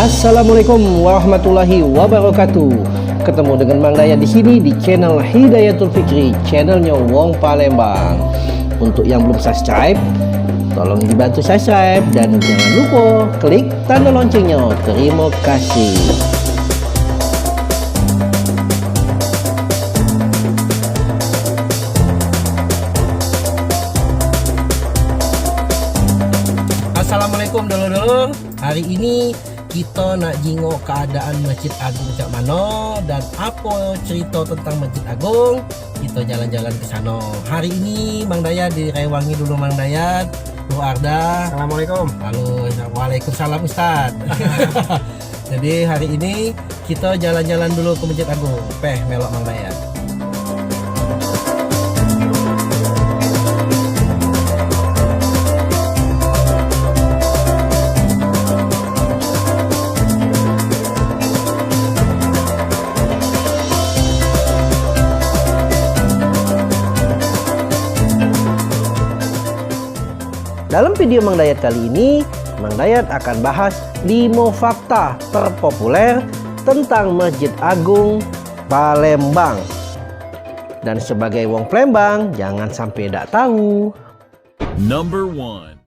Assalamualaikum warahmatullahi wabarakatuh. Ketemu dengan Mang Dayat di sini di channel Hidayatul Fikri, channelnya Wong Palembang. Untuk yang belum subscribe, tolong dibantu subscribe dan jangan lupa klik tanda loncengnya. Terima kasih. Assalamualaikum dulu-dulu. Hari ini kita nak jingok keadaan Masjid Agung cak mano dan apa cerita tentang Masjid Agung. Kita jalan-jalan ke sana. Hari ini Mang Dayat direwangi dulu Mang Dayat, Bu Arda. Assalamualaikum. Halo, waalaikumsalam Ustaz. Jadi hari ini kita jalan-jalan dulu ke Masjid Agung. Melok Mang Dayat. Dalam video Mang Dayat kali ini, Mang Dayat akan bahas 5 fakta terpopuler tentang Masjid Agung Palembang. Dan sebagai wong Palembang, jangan sampai tidak tahu. Number 1.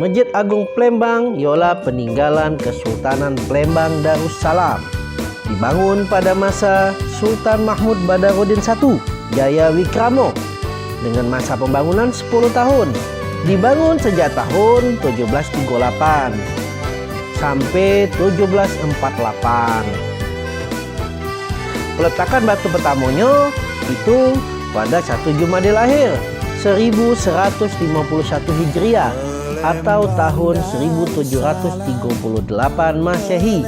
Masjid Agung Palembang ialah peninggalan Kesultanan Palembang Darussalam. Dibangun pada masa Sultan Mahmud Badarudin I Jaya Wikramo dengan masa pembangunan 10 tahun. Dibangun sejak tahun 1738 sampai 1748. Peletakan batu pertamanya itu pada 1 Jumadil Akhir 1151 Hijriah atau tahun 1738 Masehi,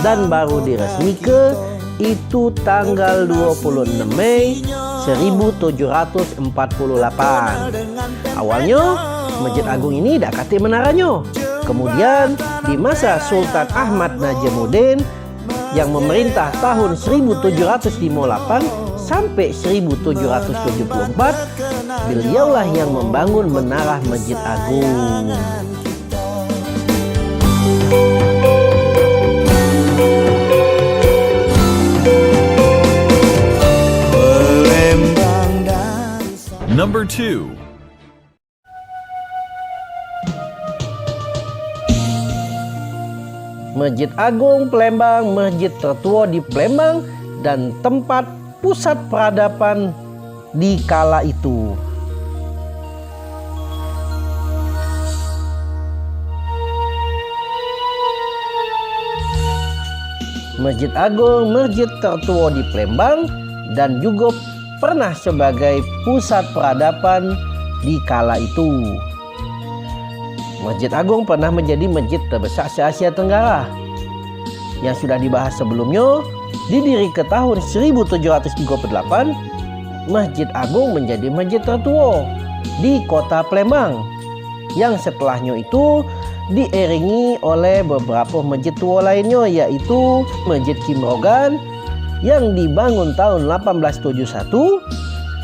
dan baru diresmikan itu tanggal 26 Mei 1748. Awalnya Masjid Agung ini tidak katik menaranya. Kemudian di masa Sultan Ahmad Najamuddin yang memerintah tahun 1758 sampai 1774, beliaulah yang membangun menara Masjid Agung. Number 2. Masjid Agung Palembang, masjid tertua di Palembang dan tempat pusat peradaban di kala itu. Masjid Agung, masjid tertua di Palembang dan juga pernah sebagai pusat peradaban di kala itu. Masjid Agung pernah menjadi masjid terbesar se-Asia Tenggara. Yang sudah dibahas sebelumnya, didirikan tahun 1738, Masjid Agung menjadi masjid tertua di kota Palembang. Yang setelahnya itu diiringi oleh beberapa masjid tua lainnya, yaitu Masjid Kimrogan yang dibangun tahun 1871,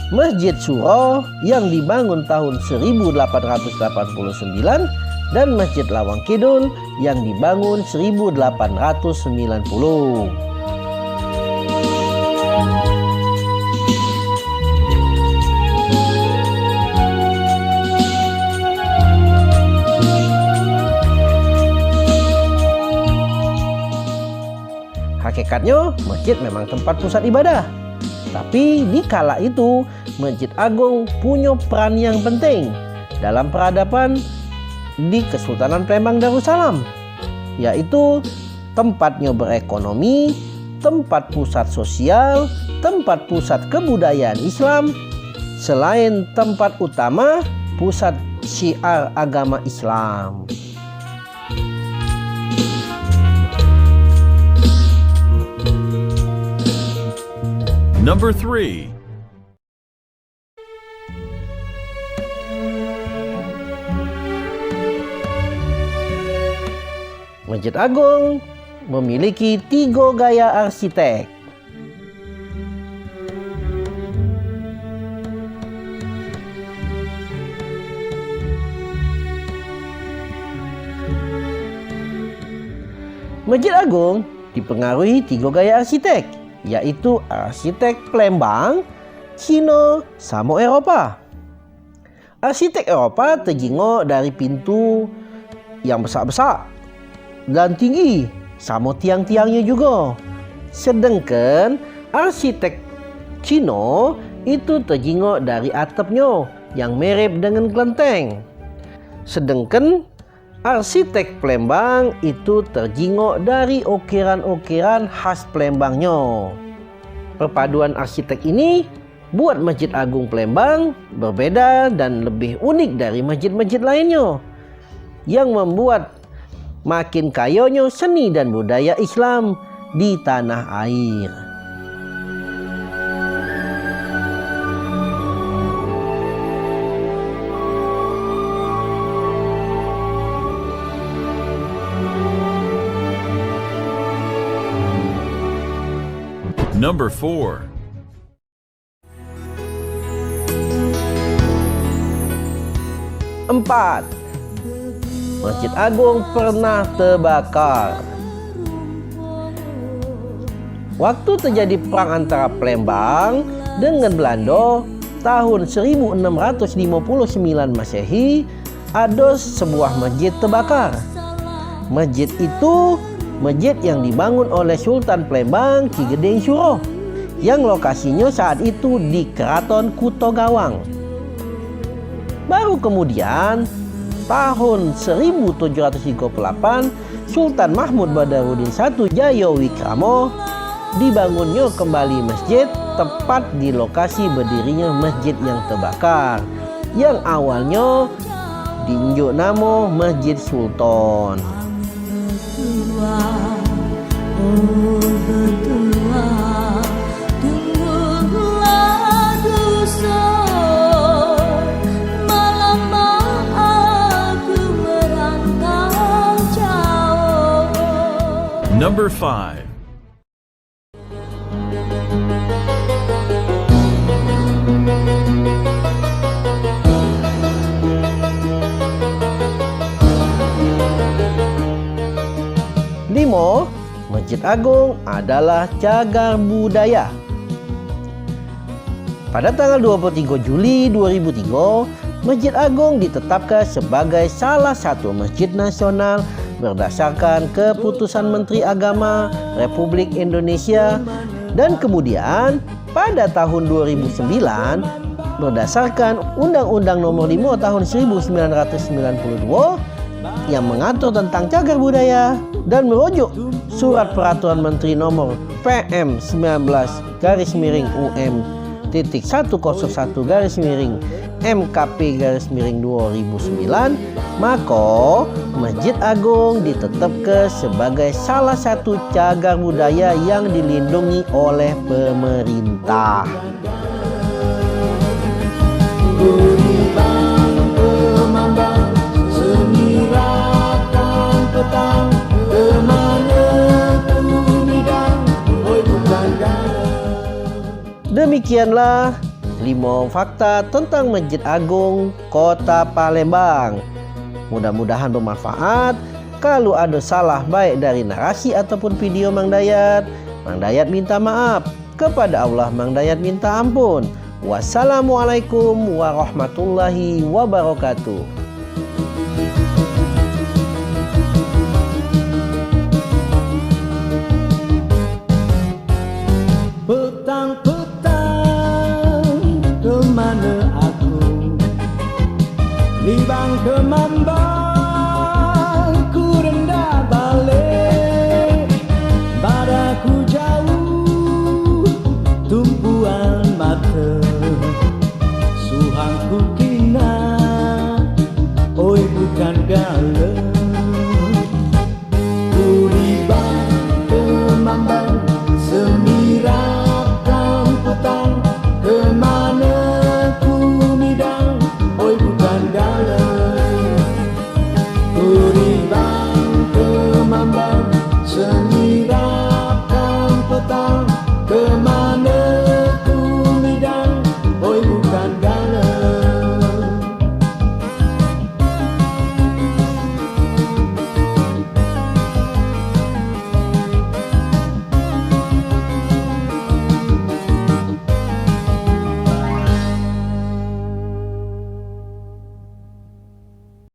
Masjid Suro yang dibangun tahun 1889, dan Masjid Lawang Kidul yang dibangun 1890. Hakikatnya, masjid memang tempat pusat ibadah. Tapi di kala itu, Masjid Agung punya peran yang penting dalam peradaban di Kesultanan Palembang Darussalam, yaitu tempatnya berekonomi, tempat pusat sosial, tempat pusat kebudayaan Islam, selain tempat utama pusat syiar agama Islam. Number 3. Masjid Agung memiliki 3 gaya arsitek. Masjid Agung dipengaruhi 3 gaya arsitek, yaitu arsitek Palembang, Cina, sama Eropa. Arsitek Eropa terjenguk dari pintu yang besar-besar dan tinggi, sama tiang-tiangnya juga. Sedangkan arsitek Cina itu terjenguk dari atapnya yang mirip dengan kelenteng. Sedangkan arsitek Palembang itu terjenguk dari ukiran-ukiran khas Palembangnya. Perpaduan arsitek ini buat Masjid Agung Palembang berbeda dan lebih unik dari masjid-masjid lainnya, yang membuat makin kayanya seni dan budaya Islam di tanah air. Number 4. Empat, Masjid Agung pernah terbakar. Waktu terjadi perang antara Palembang dengan Belanda tahun 1659 Masehi, ada sebuah masjid terbakar. Masjid itu masjid yang dibangun oleh Sultan Palembang Ki Gedeng Suroh, yang lokasinya saat itu di Keraton Kuto Gawang. Baru kemudian tahun 1738 Sultan Mahmud Badarudin I Jayawikrama dibangunnya kembali masjid tepat di lokasi berdirinya masjid yang terbakar, yang awalnya diunjuk nama Masjid Sultan. Number 5. Lima, Masjid Agung adalah cagar budaya. Pada tanggal 23 Juli 2003, Masjid Agung ditetapkan sebagai salah satu masjid nasional berdasarkan keputusan Menteri Agama Republik Indonesia, dan kemudian pada tahun 2009 berdasarkan Undang-Undang Nomor 5 Tahun 1992 yang mengatur tentang cagar budaya dan merujuk Surat Peraturan Menteri Nomor PM 19-UM-101-MKP-2009, maka Masjid Agung ditetapkan sebagai salah satu cagar budaya yang dilindungi oleh pemerintah. Demikianlah 5 fakta tentang Masjid Agung Kota Palembang. Mudah-mudahan bermanfaat. Kalau ada salah baik dari narasi ataupun video Mang Dayat minta maaf. Kepada Allah Mang Dayat minta ampun. Wassalamualaikum warahmatullahi wabarakatuh. Libang kemana